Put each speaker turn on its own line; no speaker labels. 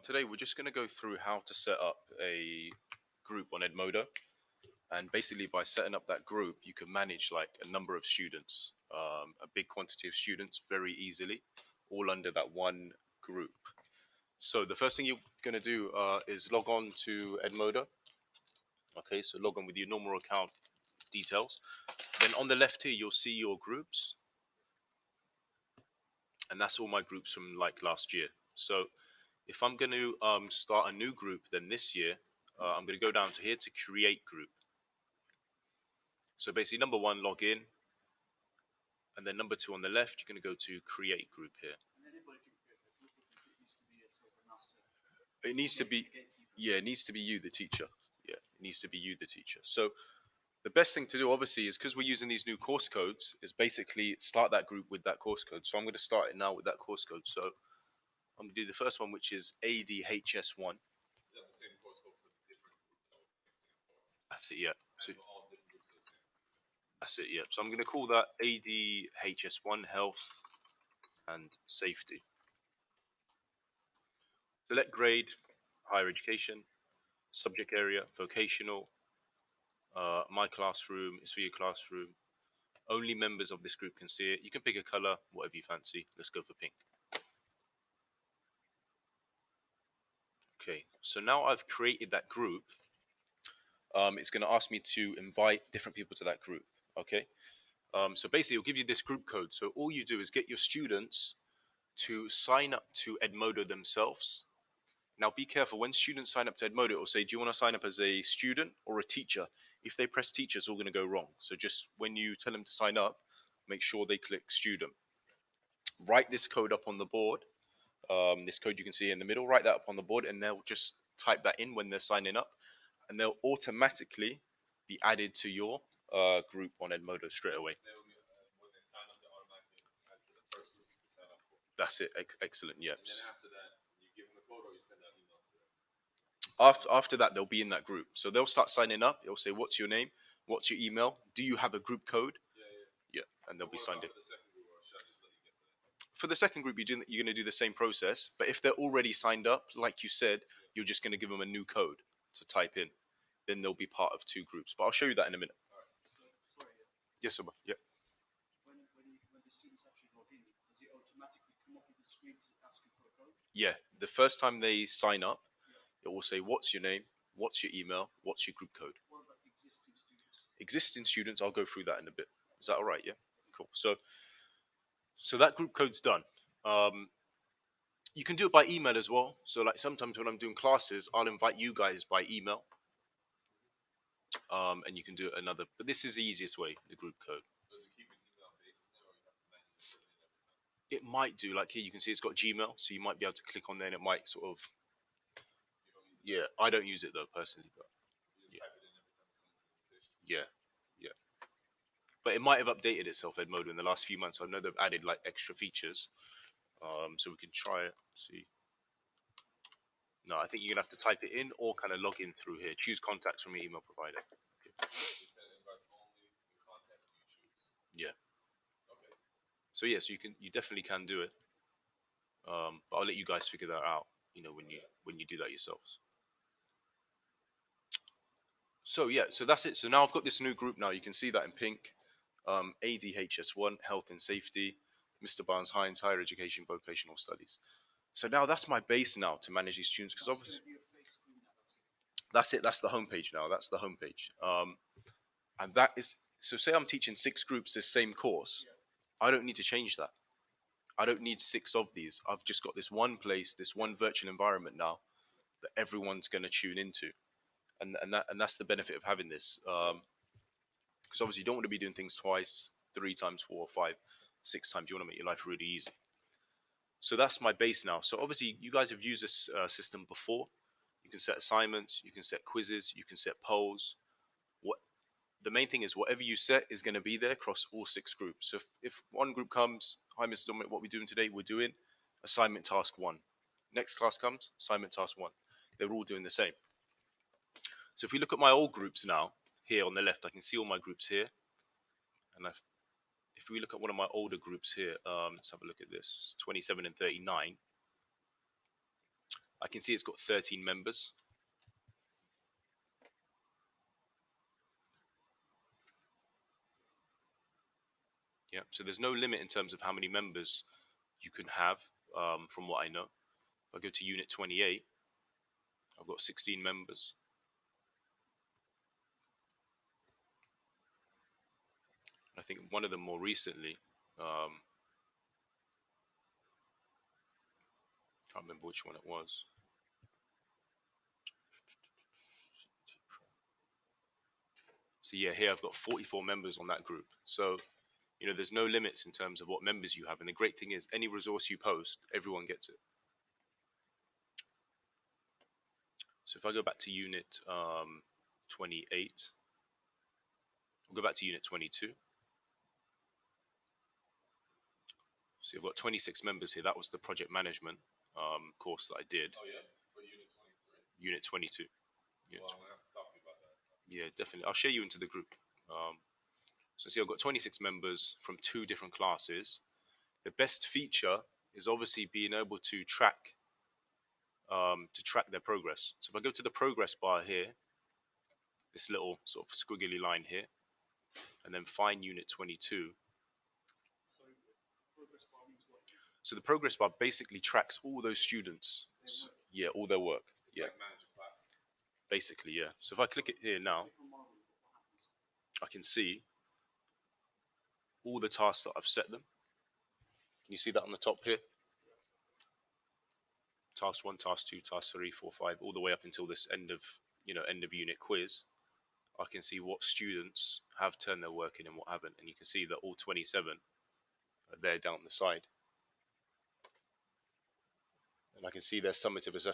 Today we're just going to go through how to set up a group on Edmodo, and basically by setting up that group you can manage like a number of students, a big quantity of students very easily, all under that one group. So the first thing you're going to do is log on to Edmodo. Okay, so log on with your normal account details. Then on the left here you'll see your groups, and that's all my groups from like last year. So if I'm going to start a new group, then this year I'm going to go down to here to create group. So basically, number one, log in, and then number two on the left, you're going to go to create group here. It needs to be, yeah, it needs to be you, the teacher. Yeah, it needs to be you, the teacher. So the best thing to do, obviously, is because we're using these new course codes, is basically start that group with that course code. So I'm going to start it now with that course code. So I'm going to do the first one, which is ADHS1.
Is that the same course code for the different groups?
That's it, yeah. So,
And all different groups are the same.
that's it, yeah. So I'm going to call that ADHS1 Health and Safety. Select grade, higher education, subject area, vocational. My classroom is for your classroom. Only members of this group can see it. You can pick a color, whatever you fancy. Let's go for pink. Okay, so now I've created that group. It's going to ask me to invite different people to that group. Okay, so basically it'll give you this group code. So all you do is get your students to sign up to Edmodo themselves. Now be careful, when students sign up to Edmodo, it will say, do you want to sign up as a student or a teacher? If they press teacher, it's all going to go wrong. So just when you tell them to sign up, make sure they click student. Write this code up on the board. This code you can see in the middle, write that up on the board, and they'll just type that in when they're signing up, and they'll automatically be added to your group on Edmodo straight away.
When they sign up, they automatically add to the first group you sign up for.
That's it. Excellent. Yep.
And then after that, you give them the code or you send out emails to them?
After that, they'll be in that group. So they'll start signing up. It'll say, what's your name? What's your email? Do you have a group code?
Yeah.
Yeah, and they'll be signed in.
For the second group, or should I just let you get to that?
For the second group, you're going to do the same process. But if they're already signed up, like you said, you're just going to give them a new code to type in. Then they'll be part of two groups. But I'll show you that in a minute.
All right.
So, sorry,
Yes, sir. Yeah.
when the students actually log in, does it automatically come up with the screen to ask you for a code?
Yeah. The first time they sign up, it will say, what's your name? What's your email? What's your group code?
What about existing students?
Existing students, I'll go through that in a bit. Is that all right? Yeah. Cool. So that group code's done. You can do it by email as well. So like sometimes when I'm doing classes, I'll invite you guys by email. And you can do it another, but this is the easiest way, the group code.
Does it keep an email based in there, or you have to manually put it in every time?
It might do, like here you can see it's got Gmail, so you might be able to click on there and it might sort of,
You don't use it.
yeah, I don't use it though personally, but
You just
yeah.
type it in every time it sends an invitation.
yeah. But it might have updated itself, Edmodo, in the last few months. I know they've added like extra features. So we can try it, see. No, I think you're gonna have to type it in or kind of log in through here. Choose contacts from your email provider.
You send invites only to the contacts you choose.
Yeah.
Okay.
So yeah, so you definitely can do it. But I'll let you guys figure that out, when you do that yourselves. So yeah, so that's it. So now I've got this new group now. You can see that in pink. ADHS1, Health and Safety, Mr. Barnes Hines, Higher Education, Vocational Studies. So now that's my base now to manage these students, because obviously
That's gonna be a fake screen now, that's it.
that's the homepage now. That's the homepage. And that is, so say I'm teaching 6 groups this same course. I don't need to change that. I don't need 6 of these. I've just got this one place, this one virtual environment now that everyone's going to tune into. And that's the benefit of having this. Because obviously you don't want to be doing things twice, 3 times, 4, 5, 6 times. You want to make your life really easy. So that's my base now. So obviously you guys have used this system before. You can set assignments, you can set quizzes, you can set polls. The main thing is whatever you set is going to be there across all 6 groups. So if one group comes, hi Mr. Dominic, what we're doing today, we're doing assignment task 1. Next class comes, assignment task 1. They're all doing the same. So if we look at my old groups now, here on the left, I can see all my groups here. And if we look at one of my older groups here, let's have a look at this, 27 and 39. I can see it's got 13 members. Yeah, so there's no limit in terms of how many members you can have, from what I know. If I go to Unit 28, I've got 16 members. I think one of them more recently, can't remember which one it was. So yeah, here I've got 44 members on that group. So, you know, there's no limits in terms of what members you have. And the great thing is, any resource you post, everyone gets it. So if I go back to Unit 28, I'll go back to Unit 22. So you've got 26 members here. That was the project management course that I did.
Oh, yeah? For Unit 23?
Unit 22.
Well, I'm going to have to talk to you about that.
Yeah, definitely. I'll share you into the group. So see, I've got 26 members from 2 different classes. The best feature is obviously being able to track their progress. So if I go to the progress bar here, this little sort of squiggly line here, and then find Unit 22.
So progress bar means what?
So the progress bar basically tracks all those students. Yeah, all their work.
It's
Yeah,
like manage a class.
basically, yeah. So if I click it here now,
Click on Marvel, what happens?
I can see all the tasks that I've set them. Can you see that on the top here? Task 1, task 2, task 3, 4, 5, all the way up until this end of unit quiz. I can see what students have turned their work in and what haven't, and you can see that all 27 are there down the side. And I can see their summative assessment.